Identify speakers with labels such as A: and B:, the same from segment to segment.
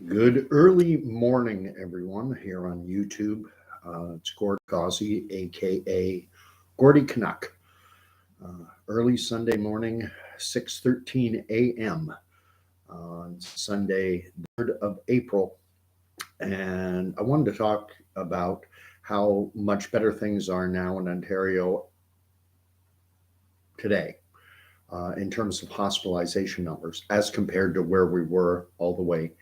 A: Good early morning, everyone, here on YouTube. It's Gord Causey, aka Gordy Canuck. Early Sunday morning, 6:13 a.m. on Sunday, 3rd of April. And I wanted to talk about how much better things are now in Ontario today in terms of hospitalization numbers as compared to where we were all the way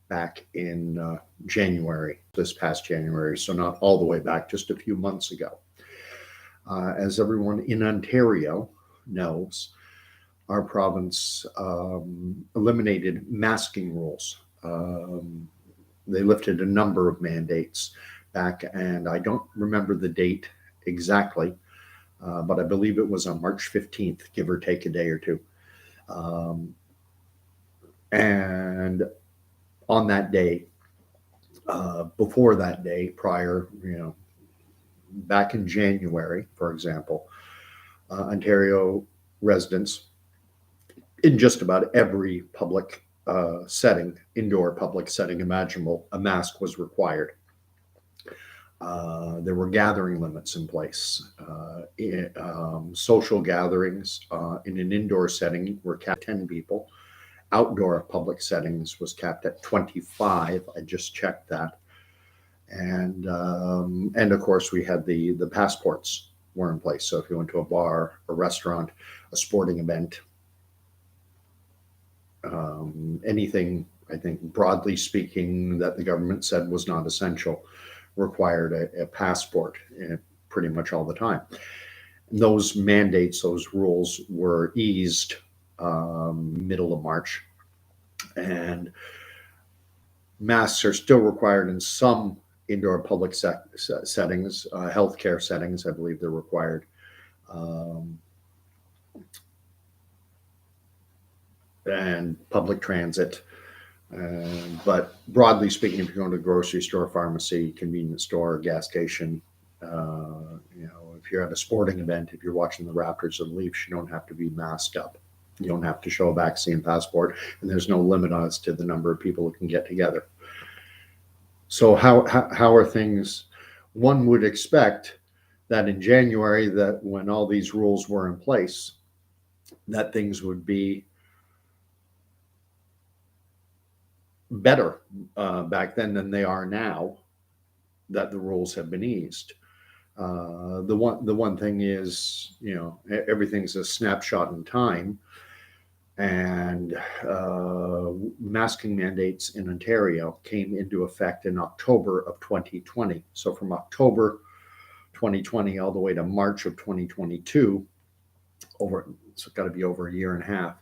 A: back in January, this past January. So, not all the way back, just a few months ago. As everyone in Ontario knows, our province eliminated masking rules. They lifted a number of mandates back, and I don't remember the date exactly, but I believe it was on March 15th, give or take a day or two. And on that day, before that day, prior, back in January, for example, Ontario residents in just about every public setting, indoor public setting imaginable, a mask was required. There were gathering limits in place. Social gatherings in an indoor setting were capped at 10 people. Outdoor public settings was capped at 25. I just checked that. And of course, we had the passports were in place. So if you went to a bar, a restaurant, a sporting event, anything, I think, broadly speaking, that the government said was not essential, required a passport pretty much all the time. And those mandates, those rules were eased middle of March, and masks are still required in some indoor public settings, healthcare settings. I believe they're required. And public transit. But broadly speaking, if you're going to a grocery store, pharmacy, convenience store, gas station, if you're at a sporting event, if you're watching the Raptors or the Leafs, you don't have to be masked up. You don't have to show a vaccine passport, and there's no limit as to the number of people who can get together. So how are things? One would expect that in January, that when all these rules were in place, that things would be better back then than they are now, that the rules have been eased. The one thing is, everything's a snapshot in time, and masking mandates in Ontario came into effect in October of 2020. So from October 2020 all the way to March of 2022, it's got to be over a year and a half.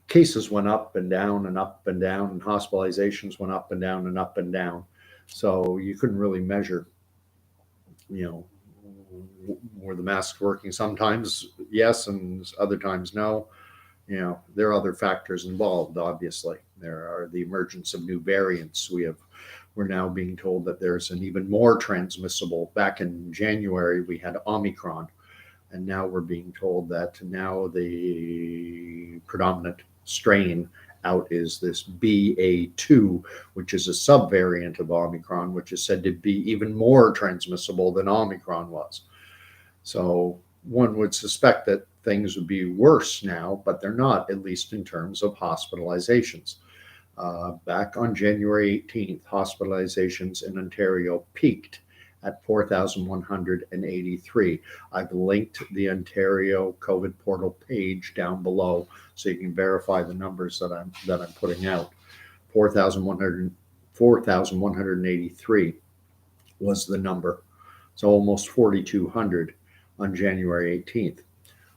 A: Cases went up and down and up and down, and hospitalizations went up and down and up and down. So you couldn't really measure, were the masks working? Sometimes yes, and other times no. There are other factors involved. Obviously, there are the emergence of new variants. We're now being told that there's an even more transmissible. Back in January, we had Omicron, and now we're being told that now the predominant strain out is this BA2, which is a subvariant of Omicron, which is said to be even more transmissible than Omicron was. So one would suspect that things would be worse now, but they're not, at least in terms of hospitalizations. Back on January 18th, hospitalizations in Ontario peaked at 4,183. I've linked the Ontario COVID portal page down below so you can verify the numbers that I'm putting out. 4,183 was the number. So almost 4,200 on January 18th.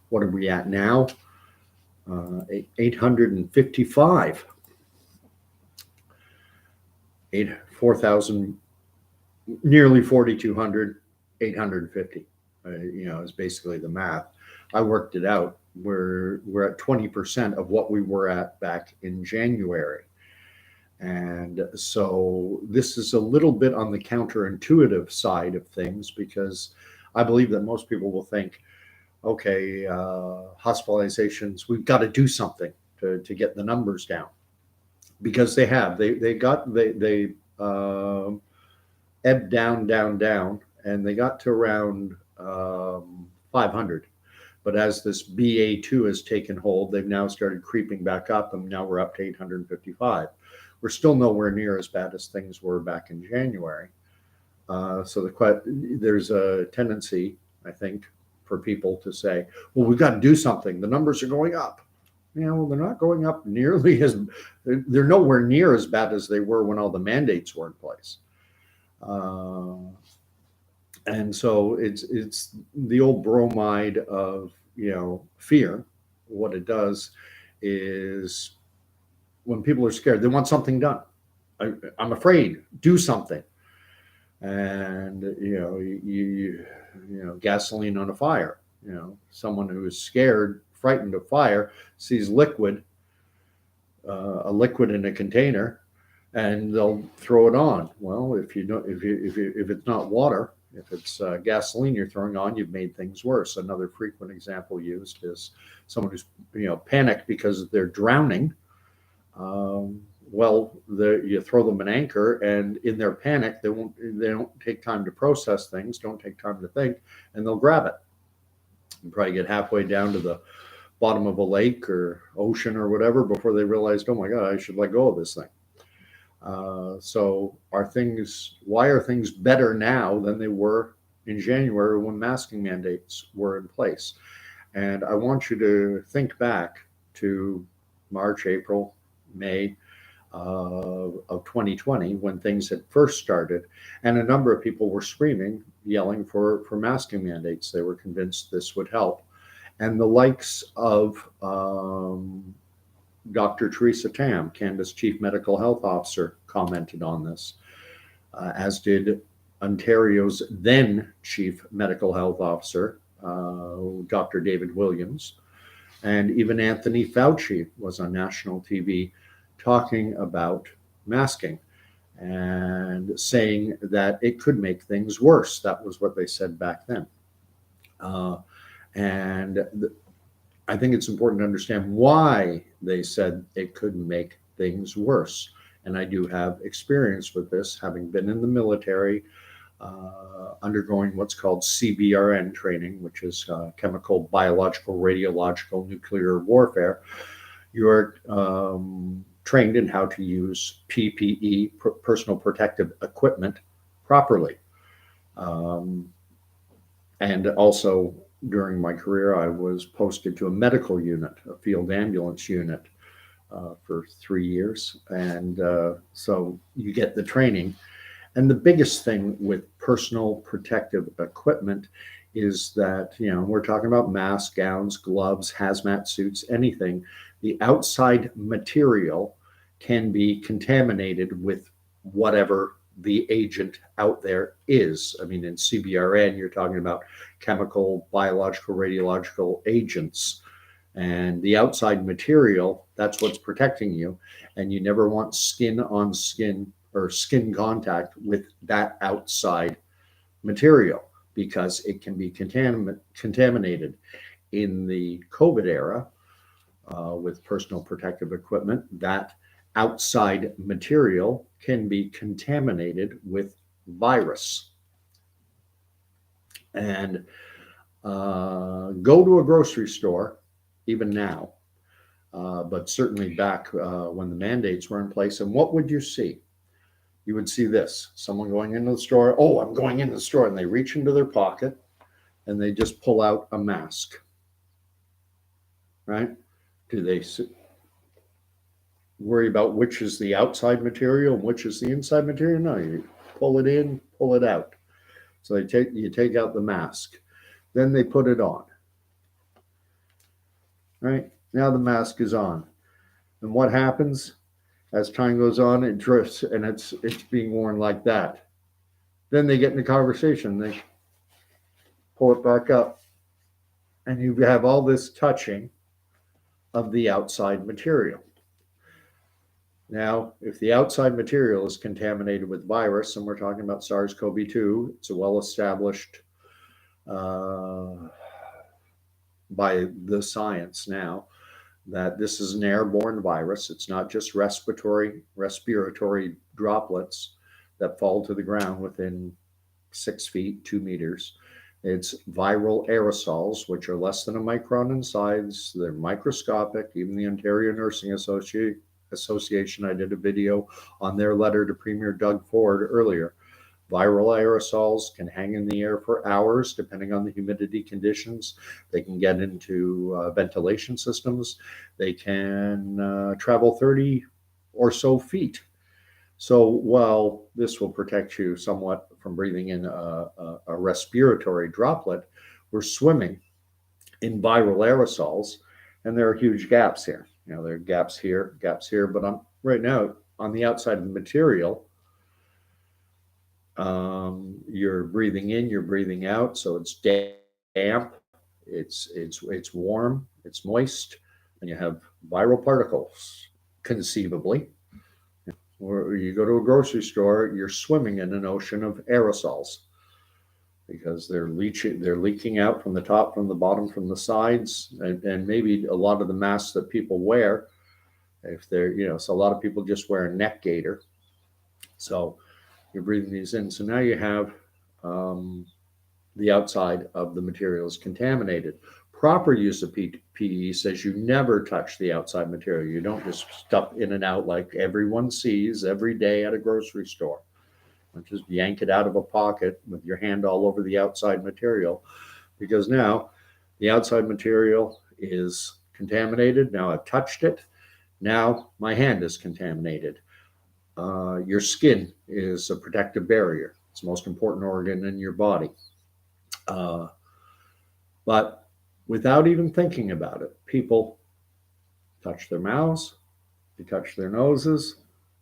A: What are we at now? 855. 4,000, nearly 4,200, 850. Is basically the math. I worked it out. We're at 20% of what we were at back in January. And so this is a little bit on the counterintuitive side of things, because I believe that most people will think, okay, hospitalizations, we've got to do something to get the numbers down. because they ebbed down, and they got to around 500. But as this BA2 has taken hold, they've now started creeping back up, and now we're up to 855. We're still nowhere near as bad as things were back in January. So there's a tendency, I think, for people to say, well, we've got to do something. The numbers are going up. Well, they're not going up nearly as, they're nowhere near as bad as they were when all the mandates were in place. And so it's the old bromide of, fear. What it does is when people are scared, they want something done. I'm afraid, do something. And, gasoline on a fire, someone who is scared, frightened of fire, sees a liquid in a container, and they'll throw it on. Well, if it's not water, if it's gasoline you're throwing on, you've made things worse. Another frequent example used is someone who's panicked because they're drowning. You throw them an anchor, and in their panic, they don't take time to process things, don't take time to think, and they'll grab it. And probably get halfway down to the bottom of a lake or ocean or whatever before they realized, oh my God, I should let go of this thing. So why are things better now than they were in January when masking mandates were in place? And I want you to think back to March, April, May of 2020 when things had first started, and a number of people were screaming, yelling for masking mandates. They were convinced this would help. And the likes of Dr. Theresa Tam, Canada's Chief Medical Health Officer, commented on this, as did Ontario's then Chief Medical Health Officer, Dr. David Williams, and even Anthony Fauci was on national TV talking about masking and saying that it could make things worse. That was what they said back then. I think it's important to understand why they said it could make things worse. And I do have experience with this, having been in the military, undergoing what's called CBRN training, which is chemical, biological, radiological, nuclear warfare. You're trained in how to use PPE, personal protective equipment, properly. And also, during my career, I was posted to a medical unit, a field ambulance unit, for 3 years. And so you get the training. And the biggest thing with personal protective equipment is that, we're talking about masks, gowns, gloves, hazmat suits, anything. The outside material can be contaminated with whatever the agent out there is. I mean, in CBRN, you're talking about chemical, biological, radiological agents. And the outside material, that's what's protecting you. And you never want skin on skin or skin contact with that outside material because it can be contaminated. In the COVID era, with personal protective equipment, that outside material can be contaminated with virus. And go to a grocery store, even now, but certainly back when the mandates were in place, and what would you see? You would see this: someone going into the store. Oh, I'm going into the store, and they reach into their pocket and they just pull out a mask. Right? Do they worry about which is the outside material and which is the inside material? No, you pull it in, pull it out. So you take out the mask, then they put it on. Right? Now the mask is on. And what happens? As time goes on, it drifts, and it's being worn like that. Then they get in a conversation, they pull it back up, and you have all this touching of the outside material. Now, if the outside material is contaminated with virus, and we're talking about SARS-CoV-2, it's a well-established by the science now that this is an airborne virus. It's not just respiratory droplets that fall to the ground within 6 feet, 2 meters. It's viral aerosols, which are less than a micron in size. They're microscopic. Even the Ontario Nursing Association, I did a video on their letter to Premier Doug Ford earlier. Viral aerosols can hang in the air for hours, depending on the humidity conditions. They can get into ventilation systems. They can travel 30 or so feet. So while this will protect you somewhat from breathing in a respiratory droplet, we're swimming in viral aerosols, and there are huge gaps here. You know, there are gaps here, but I'm right now on the outside of the material. You're breathing in, you're breathing out, so it's damp, it's warm, it's moist, and you have viral particles, conceivably. Or you go to a grocery store, you're swimming in an ocean of aerosols because they're leaking out from the top, from the bottom, from the sides, and maybe a lot of the masks that people wear, if they're, you know, so a lot of people just wear a neck gaiter. So you're breathing these in. So now you have the outside of the material is contaminated. Proper use of PPE says you never touch the outside material. You don't just stuff in and out like everyone sees every day at a grocery store. Don't just yank it out of a pocket with your hand all over the outside material, because now the outside material is contaminated. Now I've touched it. Now my hand is contaminated. Your skin is a protective barrier. It's the most important organ in your body. But without even thinking about it, people touch their mouths, they touch their noses,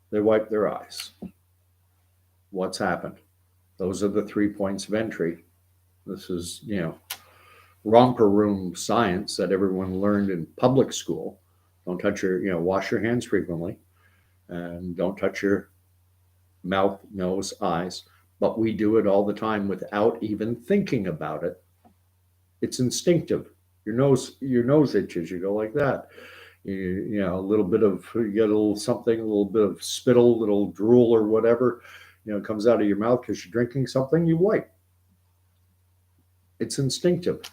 A: they wipe their eyes. What's happened? Those are the 3 points of entry. This is, you know, romper room science that everyone learned in public school. Don't touch your, you know, wash your hands frequently, and don't touch your mouth, nose, eyes. But we do it all the time without even thinking about it. It's instinctive. Your nose itches. You go like that. You know, a little bit of, you get a little something, a little bit of spittle, a little drool or whatever, you know, comes out of your mouth because you're drinking something. You wipe. It's instinctive,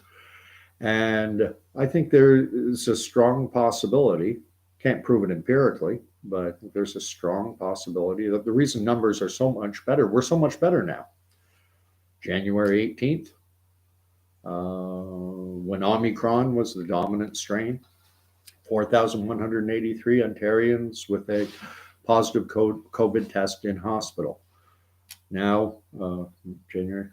A: and I think there is a strong possibility. Can't prove it empirically, but I think there's a strong possibility that the reason numbers are so much better, we're so much better now. January 18th, when Omicron was the dominant strain, 4,183 Ontarians with a positive COVID test in hospital. Now, January,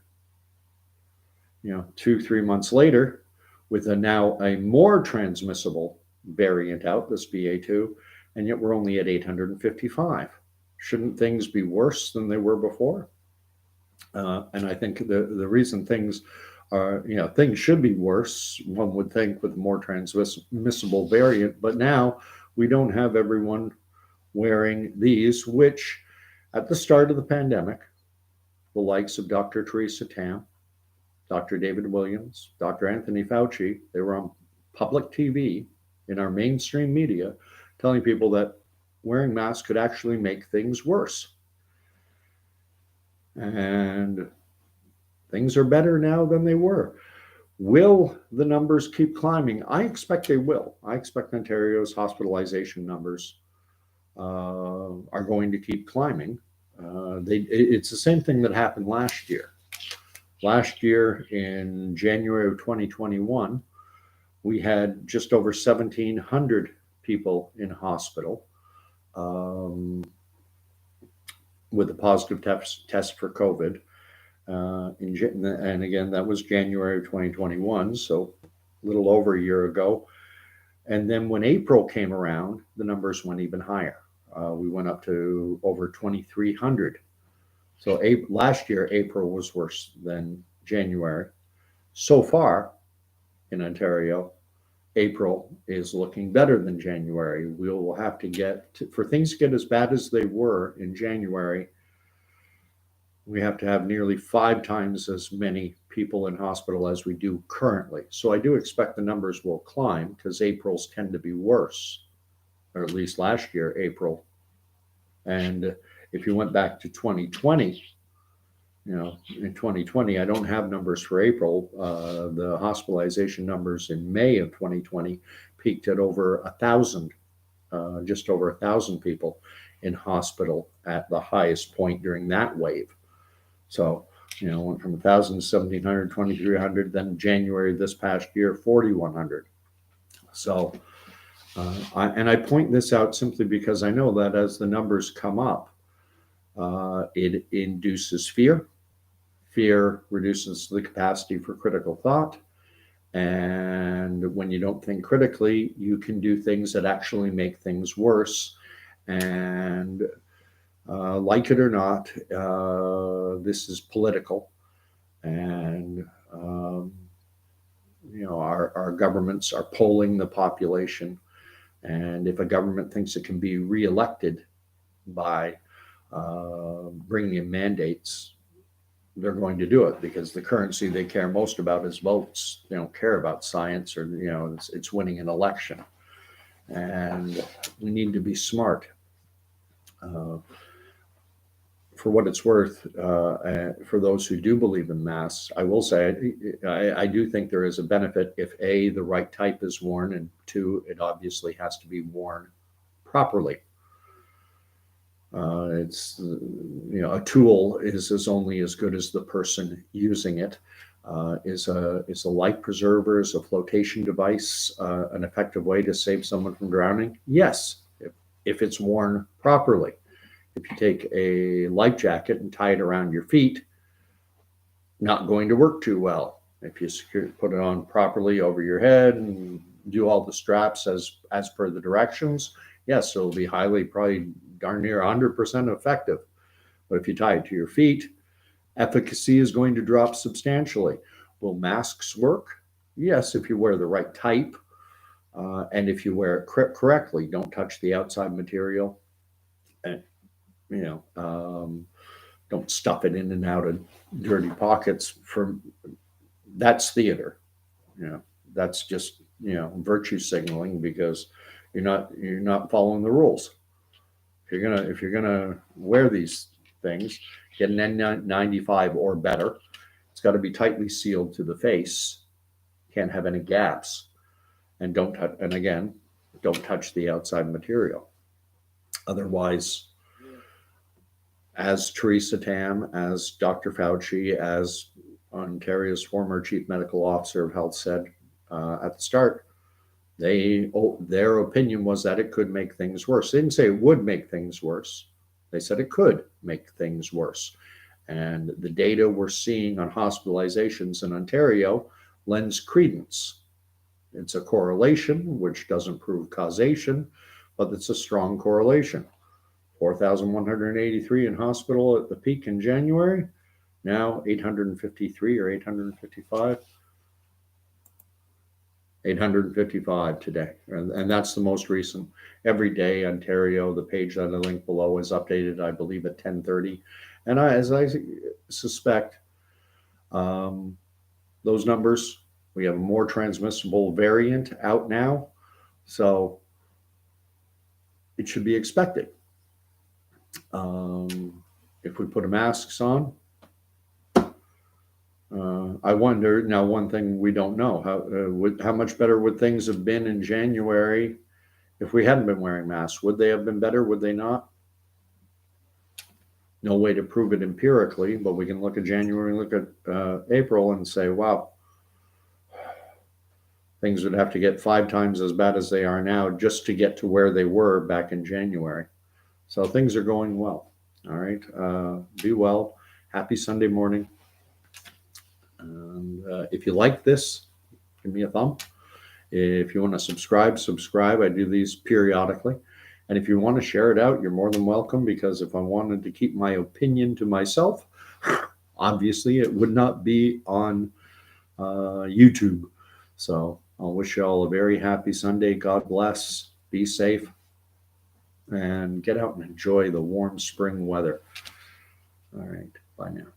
A: you know, 2-3 months later, with now a more transmissible variant out, this BA2, and yet we're only at 855. Shouldn't things be worse than they were before? And I think the reason things are, you know, things should be worse, one would think, with a more transmissible variant, but now we don't have everyone wearing these, which at the start of the pandemic, the likes of Dr. Theresa Tam, Dr. David Williams, Dr. Anthony Fauci, they were on public TV in our mainstream media telling people that wearing masks could actually make things worse. And things are better now than they were. Will the numbers keep climbing? I expect they will. I expect Ontario's hospitalization numbers are going to keep climbing. It's the same thing that happened last year. Last year in January of 2021, we had just over 1,700 people in hospital with a positive test for COVID. And again, that was January of 2021, so a little over a year ago. And then when April came around, the numbers went even higher. We went up to over 2,300. So last year, April was worse than January. So far in Ontario, April is looking better than January. We'll have to for things to get as bad as they were in January, we have to have nearly 5 times as many people in hospital as we do currently. So I do expect the numbers will climb because Aprils tend to be worse, or at least last year, April. And if you went back to 2020, in 2020, I don't have numbers for April. The hospitalization numbers in May of 2020 peaked at over 1,000, just over 1,000 people in hospital at the highest point during that wave. So, went from 1,000 to 1,700, 2,300, then January this past year, 4,100. So, I point this out simply because I know that as the numbers come up, it induces fear. Fear reduces the capacity for critical thought. And when you don't think critically, you can do things that actually make things worse. And like it or not, this is political. And, our governments are polling the population. And if a government thinks it can be reelected by bringing in mandates, they're going to do it because the currency they care most about is votes. They don't care about science or, it's winning an election. And we need to be smart. For what it's worth, for those who do believe in masks, I will say I do think there is a benefit if A, the right type is worn, and two, it obviously has to be worn properly. It's a tool is only as good as the person using it. Is a life preserver, is a flotation device an effective way to save someone from drowning? Yes, if it's worn properly. If you take a life jacket and tie it around your feet, not going to work too well. If you put it on properly over your head and do all the straps as per the directions, yes, it'll be probably darn near 100% effective. But if you tie it to your feet, efficacy is going to drop substantially. Will masks work? Yes, if you wear the right type, and if you wear it correctly. Don't touch the outside material, and don't stuff it in and out of dirty pockets. That's theater. That's just virtue signaling because you're not following the rules. If you're gonna wear these things, get an N95 or better. It's got to be tightly sealed to the face. Can't have any gaps, and don't touch the outside material. Otherwise, as Theresa Tam, as Dr. Fauci, as Ontario's former chief medical officer of health said at the start, their opinion was that it could make things worse. They didn't say it would make things worse. They said it could make things worse. And the data we're seeing on hospitalizations in Ontario lends credence. It's a correlation, which doesn't prove causation, but it's a strong correlation. 4,183 in hospital at the peak in January, now 853 or 855. 855 today. And that's the most recent. Every day, Ontario, the page that I link below is updated, I believe, at 10:30. And as I suspect, those numbers, we have a more transmissible variant out now. So it should be expected. If we put masks on, I wonder now. One thing we don't know: how much better would things have been in January if we hadn't been wearing masks? Would they have been better? Would they not? No way to prove it empirically, but we can look at January, look at April, and say, "Wow, things would have to get 5 times as bad as they are now just to get to where they were back in January." So things are going well. All right, be well. Happy Sunday morning. And if you like this, give me a thumb. If you want to subscribe. I do these periodically. And if you want to share it out, you're more than welcome, because if I wanted to keep my opinion to myself, obviously it would not be on YouTube. So I'll wish you all a very happy Sunday. God bless. Be safe. And get out and enjoy the warm spring weather. All right. Bye now.